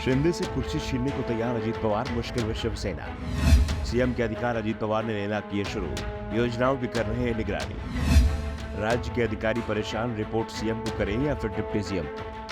शिंदे से कुर्सी छीनने को तैयार अजीत पवार, मुश्किल में शिवसेना। सीएम के अधिकार अजीत पवार ने लेना किए शुरू, योजनाओं की कर रहे हैं निगरानी। राज्य के अधिकारी परेशान, रिपोर्ट सीएम को करें या फिर डिप्टी सीएम।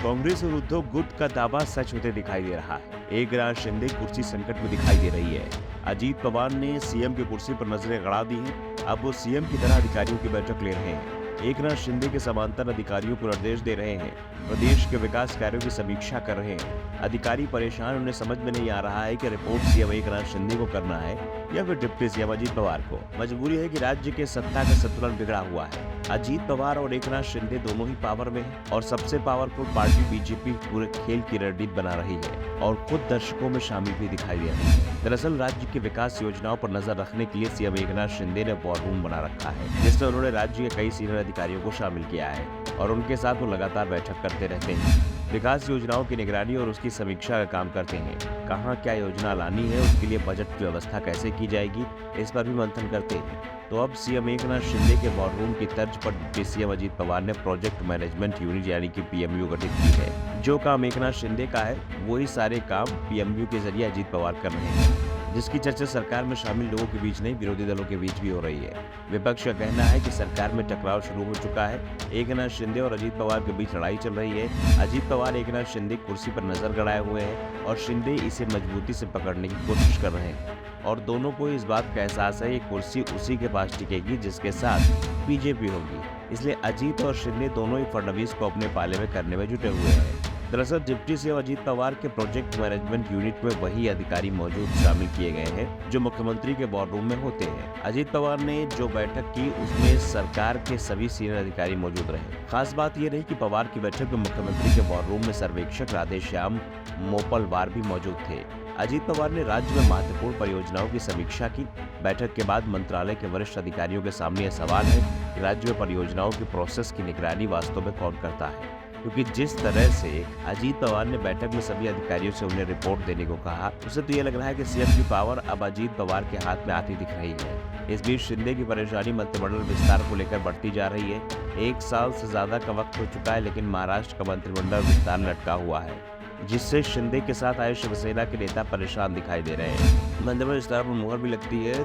कांग्रेस और उद्धव गुट का दावा सच होते दिखाई दे रहा है। एकनाथ शिंदे कुर्सी संकट में दिखाई दे रही है। अजीत पवार ने सीएम की कुर्सी पर नजरें गड़ा दी हैं। अब वो सीएम की तरह अधिकारियों की बैठक ले रहे हैं। एकनाथ शिंदे के समांतर अधिकारियों को निर्देश दे रहे हैं, प्रदेश के विकास कार्यों की समीक्षा कर रहे हैं। अधिकारी परेशान, उन्हें समझ में नहीं आ रहा है कि रिपोर्ट सीएम एकनाथ शिंदे को करना है या फिर डिप्टी सीएम अजीत पवार को। मजबूरी है कि राज्य के सत्ता का संतुलन बिगड़ा हुआ है। अजीत पवार और एकनाथ शिंदे दोनों ही पावर में हैं और सबसे पावरफुल पार्टी बीजेपी पूरे खेल की रणनीति बना रही है और खुद दर्शकों में शामिल भी दिखाई दे रही है। दरअसल राज्य की विकास योजनाओं पर नजर रखने के लिए सीएम एकनाथ शिंदे ने वॉर रूम बना रखा है, जिसमें उन्होंने राज्य के कई सीनियर अधिकारियों को शामिल किया है और उनके साथ वो लगातार बैठक करते रहते हैं। विकास योजनाओं की निगरानी और उसकी समीक्षा का काम करते हैं। कहाँ क्या योजना लानी है, उसके लिए बजट की व्यवस्था कैसे की जाएगी, इस पर भी मंथन करते हैं। तो अब सीएम एकनाथ शिंदे के वॉर रूम की तर्ज पर डिप्टी सीएम अजीत पवार ने प्रोजेक्ट मैनेजमेंट यूनिट यानी कि पीएमयू गठित की है। जो काम एकनाथ शिंदे का है, वही सारे काम पीएमयू के जरिए अजीत पवार कर रहे हैं, जिसकी चर्चा सरकार में शामिल लोगों के बीच नहीं, विरोधी दलों के बीच भी हो रही है। विपक्ष का कहना है कि सरकार में टकराव शुरू हो चुका है। एकनाथ शिंदे और अजीत पवार के बीच लड़ाई चल रही है। अजीत पवार एकनाथ शिंदे कुर्सी पर नजर गड़ाए हुए हैं और शिंदे इसे मजबूती से पकड़ने की कोशिश कर रहे हैं और दोनों को इस बात का एहसास है, ये कुर्सी उसी के पास टिकेगी जिसके साथ बीजेपी होगी। इसलिए अजीत और शिंदे दोनों ही फडणवीस को अपने पाले में करने में जुटे हुए हैं। दरअसल डिप्टी सीएम अजीत पवार के प्रोजेक्ट मैनेजमेंट यूनिट में वही अधिकारी मौजूद शामिल किए गए हैं जो मुख्यमंत्री के वॉर रूम में होते हैं। अजीत पवार ने जो बैठक की उसमें सरकार के सभी सीनियर अधिकारी मौजूद रहे। खास बात यह रही कि पवार की बैठक में मुख्यमंत्री के वॉर रूम में सर्वेक्षक राधेश्याम मोपलवार भी मौजूद थे। अजीत पवार ने राज्य में महत्वपूर्ण परियोजनाओं की समीक्षा की। बैठक के बाद मंत्रालय के वरिष्ठ अधिकारियों के सामने यह सवाल है कि राज्य में परियोजनाओं की प्रोसेस की निगरानी वास्तव में कौन करता है, क्योंकि जिस तरह से अजीत पवार ने बैठक में सभी अधिकारियों से उन्हें रिपोर्ट देने को कहा, उससे तो ये लग रहा है कि सीएम की पावर अब अजीत पवार के हाथ में आती दिख रही है। इस बीच शिंदे की परेशानी मंत्रिमंडल विस्तार को लेकर बढ़ती जा रही है। 1 साल से ज्यादा का वक्त हो चुका है, लेकिन महाराष्ट्र का मंत्रिमंडल विस्तार लटका हुआ है, जिससे शिंदे के साथ आए शिवसेना के नेता परेशान दिखाई दे रहे हैं। मंत्रिमंडल विस्तार पर मुहर भी लगती है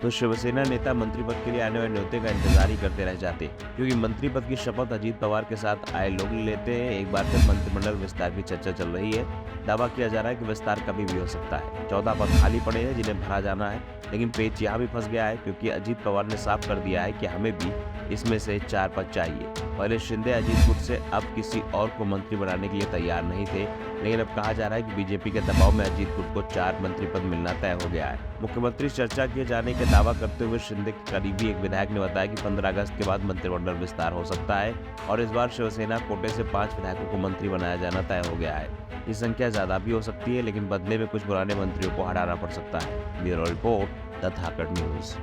तो शिवसेना नेता मंत्री पद के लिए आने वाले न्योते का इंतजार ही करते रह जाते, क्योंकि मंत्री पद की शपथ अजीत पवार के साथ आए लोग लेते हैं। एक बार फिर मंत्रिमंडल विस्तार की चर्चा चल रही है। दावा किया जा रहा है कि विस्तार कभी भी हो सकता है। 14 पद खाली पड़े हैं जिन्हें भरा जाना है, लेकिन पेच यहाँ भी फंस गया है, क्योंकि अजीत पवार ने साफ कर दिया है कि हमें भी इसमें से 4 पद चाहिए। पहले शिंदे अजीत गुट से अब किसी और को मंत्री बनाने के लिए तैयार नहीं थे, लेकिन अब कहा जा रहा है कि बीजेपी के दबाव में अजीत गुट को 4 मंत्री पद मिलना तय हो गया है। मुख्यमंत्री चर्चा किए जाने का दावा करते हुए शिंदे के करीबी एक विधायक ने बताया कि 15 अगस्त के बाद मंत्रिमंडल विस्तार हो सकता है और इस बार शिवसेना कोटे से 5 विधायकों को मंत्री बनाया जाना तय हो गया है। ये संख्या ज्यादा भी हो सकती है, लेकिन बदले में कुछ पुराने मंत्रियों को हटाना पड़ सकता है। Bureau report, the Dhakad news.